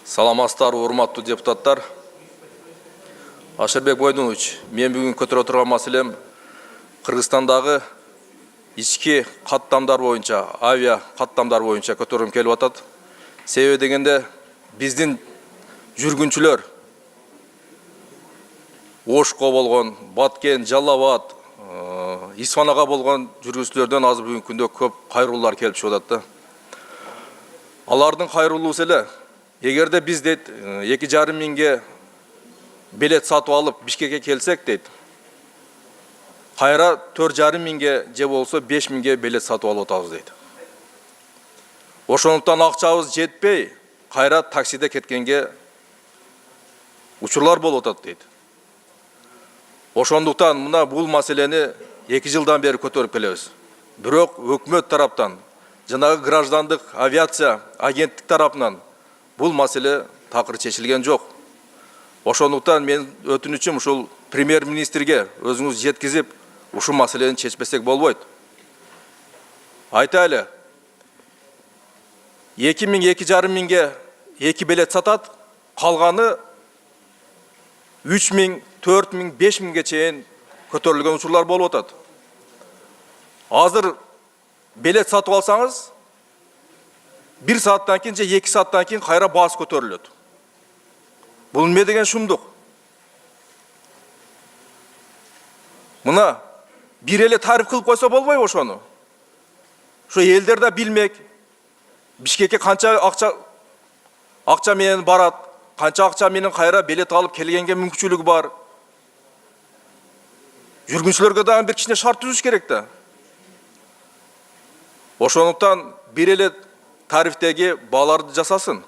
Саламатсыздар, урматтуу депутаттар. Ашырбек Бойдунович, мен бүгүн көтөрө турган маселем Кыргызстандагы ички каттамдар боюнча, авиа каттамдар боюнча көтөргүм келип атат. Себеби дегенде биздин жүргүнчүлөр Ошко болгон, Баткен, Жалал Абад, Исфанага болгон жүргүнчүлөрдөн азыр бүгүнкү күндө көп кайрылуулар келип чыгып атат да. Алардын кайрылуусу эле, эгерде биз дейт 2,5 миңге билет сатып алып Бишкекке келсек дейт, кайра 4,5 миңге же болсо 5 миңге билет сатып алып атабыз дейт. Ошондуктан акчабыз жетпей, кайра таксиде кеткенге учурлар болуп атат дейт. Ошондуктан мына бул маселени 2 жылдан бери көтөрүп келебиз. Бирок өкмөт тараптан, жанагы граждандык авиация агенттик тарапынан бул маселе такыр чечилген жок. Ошондуктан мен өтүнүчүм ушул премьер-министрге өзүңүз жеткизип, ушул маселени чечпесек болбойт. Айтайлы, 2 миң, 2,5 миңге 2 билет сатат, калганы 3 миң, 4 миң, 5 миңге чейин көтөрүлгөн учурлар болуп атат. Азыр билет сатып алсаңыз, 1 сааттан кийин же 2 сааттан кийин кайра баасы көтөрүлөт. Бул эмне деген шумдук? Мына бир эле тариф кылып койсо болбойбу ошону? Ошо элдер да билмек. Бишкекке канча акча менен барат, канча акча менен кайра билет алып келгенге мүмкүнчүлүгү бар. Жүргүнчүлөргө дагы бир кичине шарт түзүш керек да. Ошондуктан бир эле тарифтеги бааларды жасасын.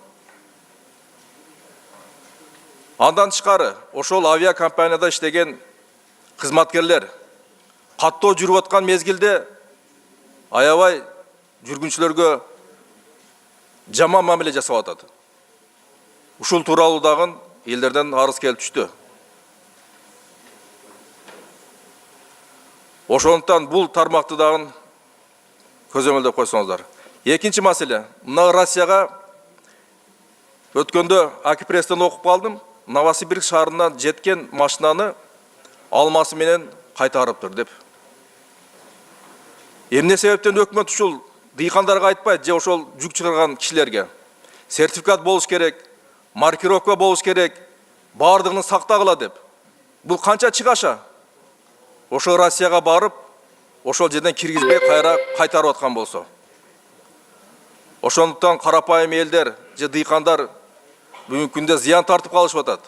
Андан тышкары, ошол авиакомпанияда иштеген кызматкерлер каттоо жүрүп аткан мезгилде аябай жүргүнчүлөргө жаман мамиле жасап атат. Ушул тууралуу дагы элдерден арыз келип түштү. Ошондуктан бул тармакты дагы көзөмөлдөп койсоңуздар. Экинчи маселе, мына Россияга өткөндө Акипресстен окуп калдым. Новосибирск шаарынан жеткен машинаны алмасы менен кайтарыптыр деп. Эмне себептен өкмөт ушул дыйкандарга айтпайт, же ошол жүк чыгарган кишилерге? Сертификат болуш керек, маркировка болуш керек, бардыгын сактагыла деп. Бул канча чыгаша? Ошол Россияга барып, ошол жерден киргизбей кайра кайтарып аткан болсо. Ошондуктан карапайым элдер же дыйкандар бүгүнкү күндө зыян тартып калышып атат.